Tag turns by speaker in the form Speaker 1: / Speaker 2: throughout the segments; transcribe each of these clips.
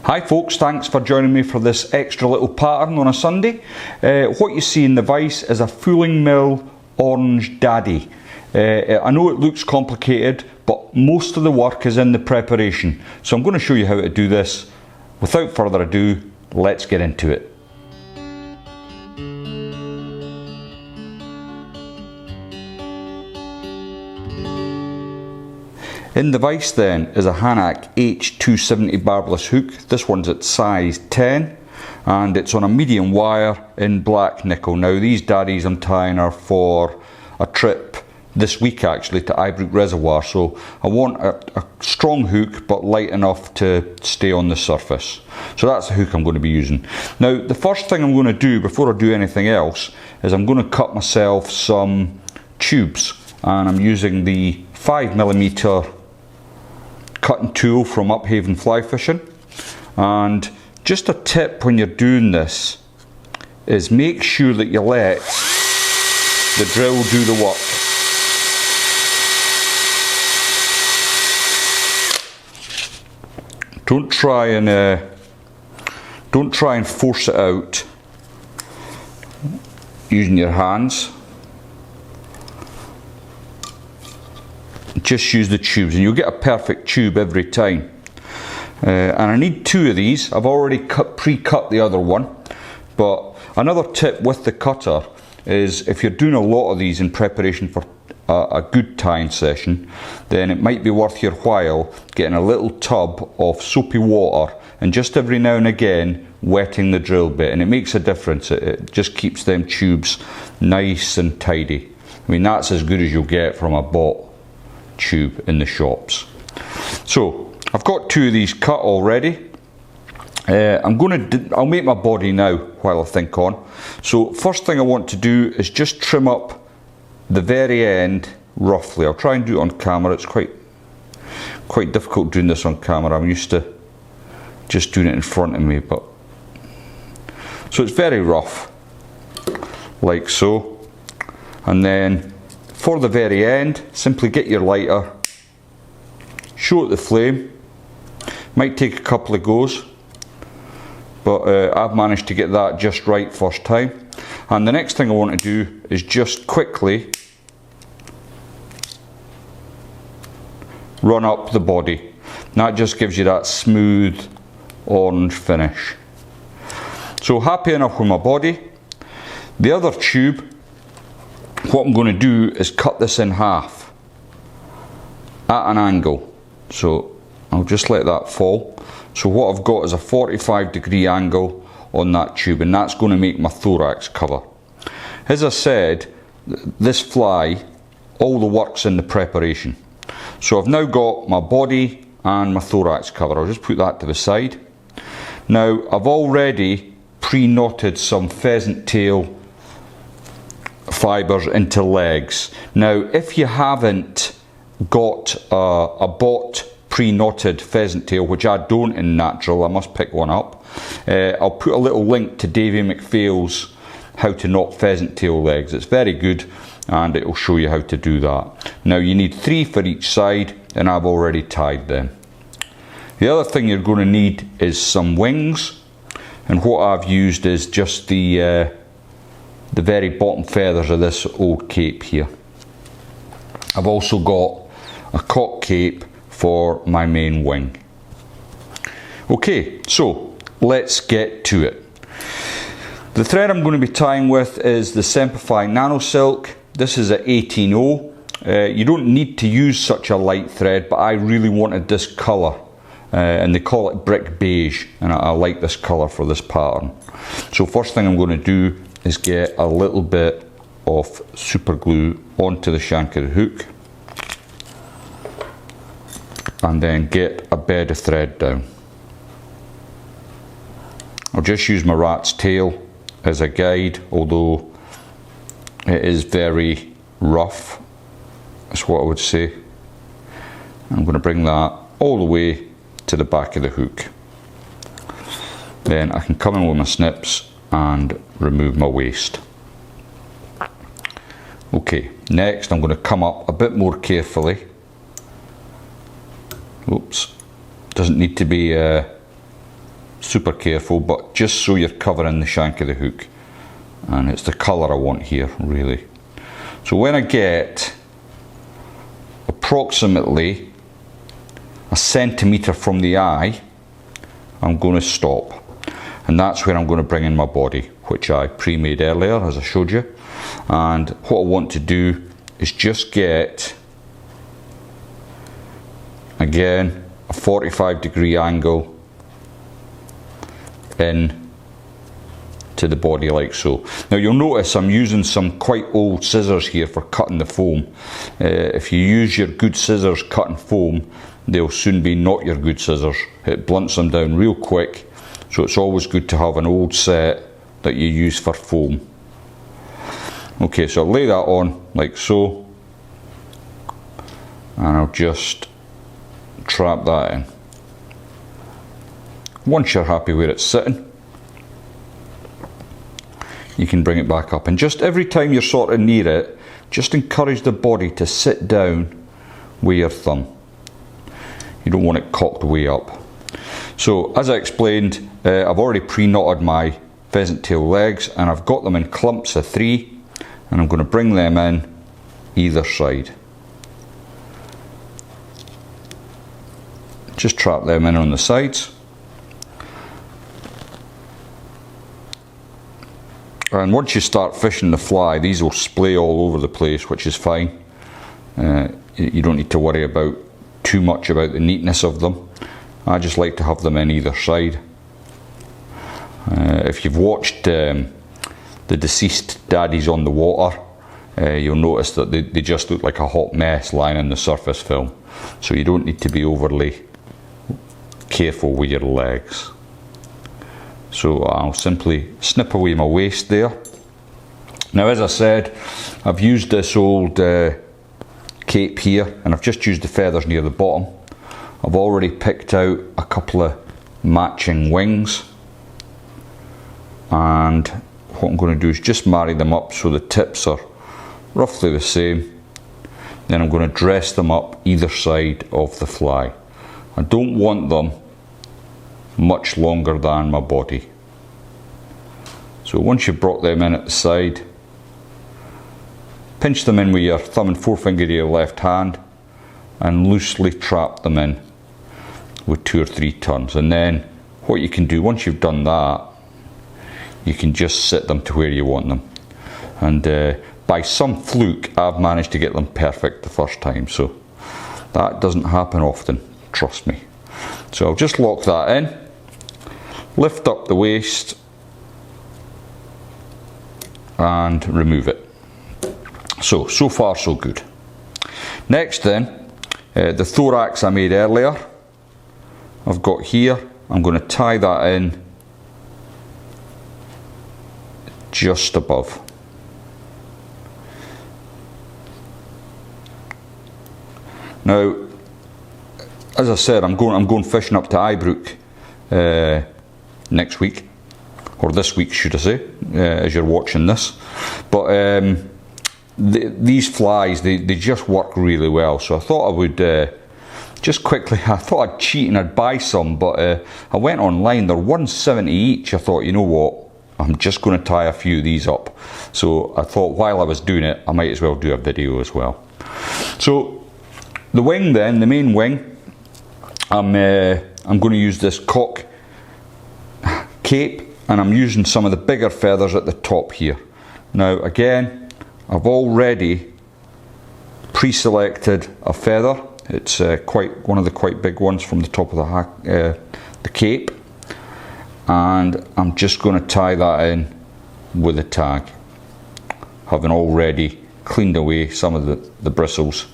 Speaker 1: Hi folks, thanks for joining me for this extra little pattern on a Sunday. What you see in the vise is a Fooling Mill Orange Daddy. I know it looks complicated, but most of the work is in the preparation. So I'm going to show you how to do this. Without further ado, let's get into it. In the vise then is a Hanak H 270 barbless hook. This one's at size 10 and it's on a medium wire in black nickel. Now these daddies I'm tying are for a trip this week actually to Ibrook Reservoir, so I want a strong hook but light enough to stay on the surface. So that's the hook I'm going to be using. Now the first thing I'm going to do before I do anything else is I'm going to cut myself some tubes, and I'm using the 5mm cutting tool from Uphaven Fly Fishing. And just a tip when you're doing this is make sure that you let the drill do the work. Don't try and force it out using your hands. Just use the tubes and you'll get a perfect tube every time. And I need two of these. I've already pre-cut the other one, but another tip with the cutter is if you're doing a lot of these in preparation for a good tying session, then it might be worth your while getting a little tub of soapy water and just every now and again wetting the drill bit, and it makes a difference. It just keeps them tubes nice and tidy. I mean, that's as good as you'll get from a bought tube in the shops. So I've got two of these cut already. I'll make my body now while I think on. So first thing I want to do is just trim up the very end roughly. I'll try and do it on camera. It's quite difficult doing this on camera. I'm used to just doing it in front of me, but so it's very rough like so. And then for the very end, simply get your lighter, show it the flame. Might take a couple of goes, but I've managed to get that just right first time. And the next thing I want to do is just quickly run up the body. That just gives you that smooth orange finish. So happy enough with my body. The other tube, what I'm going to do is cut this in half at an angle. So I'll just let that fall. So what I've got is a 45-degree angle on that tube, and that's going to make my thorax cover. As I said, this fly, all the work's in the preparation. So I've now got my body and my thorax cover. I'll just put that to the side. Now I've already pre-knotted some pheasant tail fibres into legs. Now if you haven't got a bought pre-knotted pheasant tail, which I don't in natural, I must pick one up, I'll put a little link to Davy McPhail's How to Knot Pheasant Tail Legs. It's very good and it will show you how to do that. Now you need 3 for each side and I've already tied them. The other thing you're going to need is some wings, and what I've used is just the very bottom feathers of this old cape here. I've also got a cock cape for my main wing. Okay, so let's get to it. The thread I'm going to be tying with is the Semperfli Nano Silk. This is a 18/0. You don't need to use such a light thread, but I really wanted this colour, and they call it brick beige, and I like this colour for this pattern. So first thing I'm going to do is get a little bit of super glue onto the shank of the hook, and then get a bed of thread down. I'll just use my rat's tail as a guide, although it is very rough, that's what I would say. I'm going to bring that all the way to the back of the hook. Then I can come in with my snips and remove my waste. Okay, next I'm going to come up a bit more carefully. Oops, doesn't need to be super careful, but just so you're covering the shank of the hook. And it's the colour I want here, really. So when I get approximately a centimetre from the eye, I'm going to stop. And that's where I'm going to bring in my body, which I pre-made earlier, as I showed you. And what I want to do is just get, again, a 45-degree angle in to the body like so. Now you'll notice I'm using some quite old scissors here for cutting the foam. If you use your good scissors cutting foam, they'll soon be not your good scissors. It blunts them down real quick, so it's always good to have an old set that you use for foam. Okay, so I'll lay that on like so, and I'll just trap that in. Once you're happy where it's sitting, you can bring it back up, and just every time you're sort of near it, just encourage the body to sit down with your thumb. You don't want it cocked way up. So as I explained, I've already pre-knotted my pheasant tail legs, and I've got them in clumps of 3, and I'm going to bring them in either side. Just trap them in on the sides. And once you start fishing the fly, these will splay all over the place, which is fine. You don't need to worry about too much about the neatness of them. I just like to have them in either side. If you've watched the deceased daddies on the water, you'll notice that they just look like a hot mess lying in the surface film. So you don't need to be overly careful with your legs. So I'll simply snip away my waist there. Now, as I said, I've used this old cape here, and I've just used the feathers near the bottom. I've already picked out a couple of matching wings, and what I'm going to do is just marry them up so the tips are roughly the same. Then I'm going to dress them up either side of the fly. I don't want them much longer than my body. So once you've brought them in at the side, pinch them in with your thumb and forefinger of your left hand and loosely trap them in with 2 or 3 turns. And then what you can do, once you've done that, you can just sit them to where you want them. And by some fluke, I've managed to get them perfect the first time, so that doesn't happen often, trust me. So I'll just lock that in, lift up the waist and remove it. So far so good. Next then, the thorax I made earlier, I've got here. I'm going to tie that in just above. Now, as I said, I'm going fishing up to Ibrook next week, or this week should I say, as you're watching this. But these flies, they just work really well, so I thought I would just quickly, I thought I'd cheat and I'd buy some, but I went online, they're $1.70 each. I thought, you know what, I'm just going to tie a few of these up. So I thought while I was doing it, I might as well do a video as well. So the wing then, the main wing, I'm going to use this cock cape, and I'm using some of the bigger feathers at the top here. Now again, I've already pre-selected a feather. It's quite one of the quite big ones from the top of the cape, and I'm just going to tie that in with a tag, having already cleaned away some of the bristles.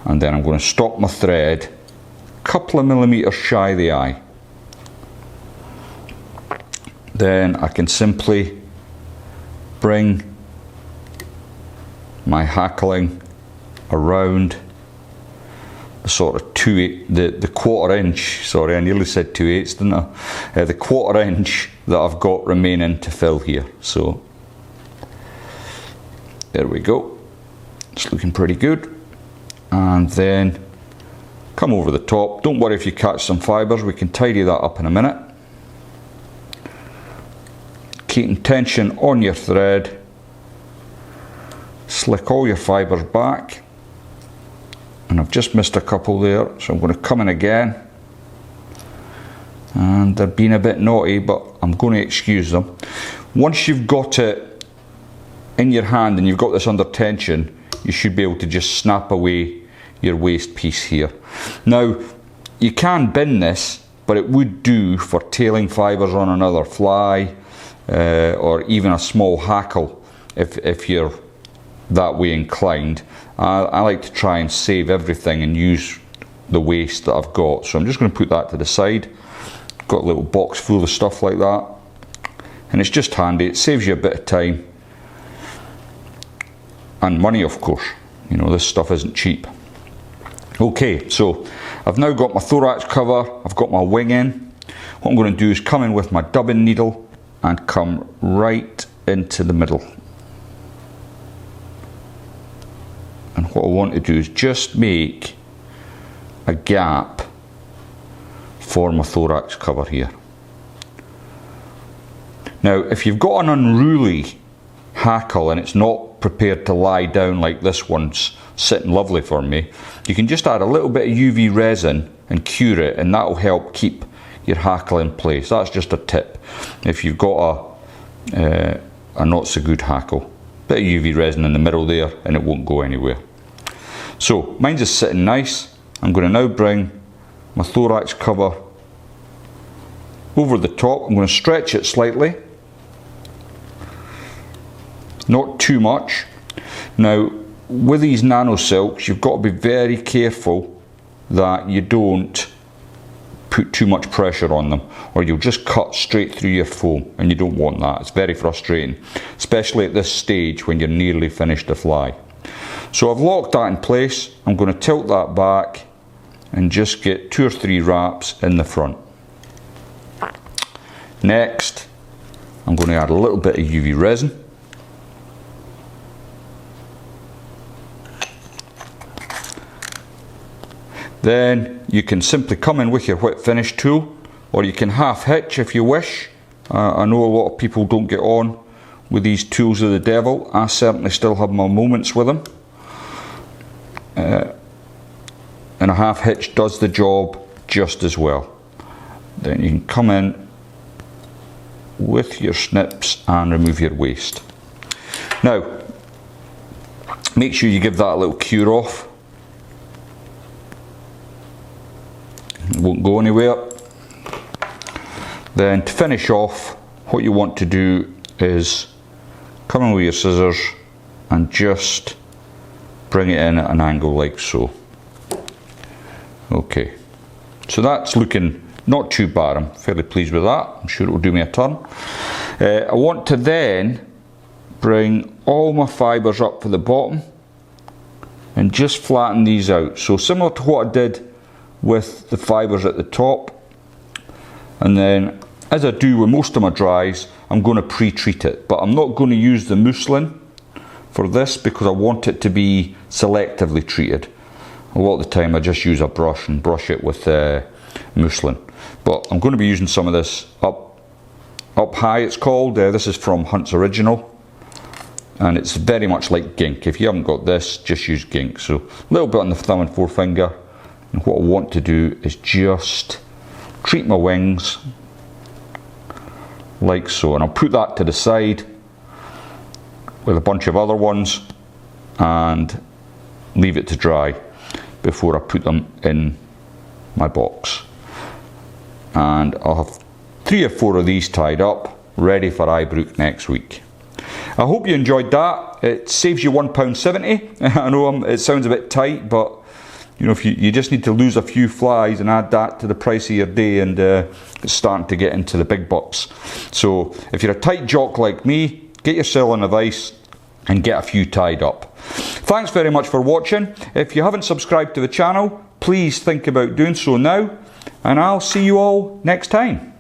Speaker 1: And then I'm going to stop my thread a couple of millimeters shy of the eye. Then I can simply bring my hackling around the sort of the quarter inch, sorry I nearly said 2/8 didn't I? The quarter inch that I've got remaining to fill here. So there we go, it's looking pretty good. And then come over the top. Don't worry if you catch some fibres, we can tidy that up in a minute. keeping tension on your thread. Slick all your fibres back, and I've just missed a couple there, so I'm going to come in again, and they're being a bit naughty, but I'm going to excuse them. Once you've got it in your hand and you've got this under tension, you should be able to just snap away your waste piece here. Now you can bin this, but it would do for tailing fibres on another fly, or even a small hackle if you're that way inclined. I like to try and save everything and use the waste that I've got, so I'm just going to put that to the side. Got a little box full of stuff like that, and it's just handy. It saves you a bit of time and money, of course. You know, this stuff isn't cheap. Okay, so I've now got my thorax cover, I've got my wing in. What I'm going to do is come in with my dubbing needle and come right into the middle. And what I want to do is just make a gap for my thorax cover here. Now if you've got an unruly hackle and it's not prepared to lie down like this one's sitting lovely for me, you can just add a little bit of UV resin and cure it, and that'll help keep your hackle in place. That's just a tip if you've got a not so good hackle. Bit of UV resin in the middle there and it won't go anywhere. So mine's just sitting nice. I'm going to now bring my thorax cover over the top. I'm going to stretch it slightly, not too much. Now with these nano silks, you've got to be very careful that you don't put too much pressure on them, or you'll just cut straight through your foam, and you don't want that. It's very frustrating, especially at this stage when you're nearly finished the fly. So I've locked that in place. I'm going to tilt that back and just get 2 or 3 wraps in the front. Next, I'm going to add a little bit of UV resin. Then you can simply come in with your whip finish tool, or you can half hitch if you wish. I know a lot of people don't get on with these tools of the devil. I certainly still have my moments with them. And a half hitch does the job just as well. Then you can come in with your snips and remove your waste. Now make sure you give that a little cure off. It won't go anywhere. Then to finish off, what you want to do is come in with your scissors and just bring it in at an angle like so. Okay, so that's looking not too bad. I'm fairly pleased with that. I'm sure it will do me a turn. I want to then bring all my fibres up to the bottom and just flatten these out. So similar to what I did with the fibres at the top, and then as I do with most of my dries, I'm going to pre-treat it, but I'm not going to use the muslin for this because I want it to be selectively treated. A lot of the time I just use a brush and brush it with muslin, but I'm going to be using some of this up high, it's called. This is from Hunt's Original, and it's very much like gink. If you haven't got this, just use gink. So a little bit on the thumb and forefinger, and what I want to do is just treat my wings like so, and I'll put that to the side with a bunch of other ones and leave it to dry before I put them in my box. And I'll have 3 or 4 of these tied up ready for Eyebrook next week. I hope you enjoyed that. It saves you £1.70. I know it sounds a bit tight, but you know, if you just need to lose a few flies and add that to the price of your day, and it's starting to get into the big bucks. So if you're a tight jock like me, get yourself on a vise and get a few tied up. Thanks very much for watching. If you haven't subscribed to the channel, please think about doing so now, and I'll see you all next time.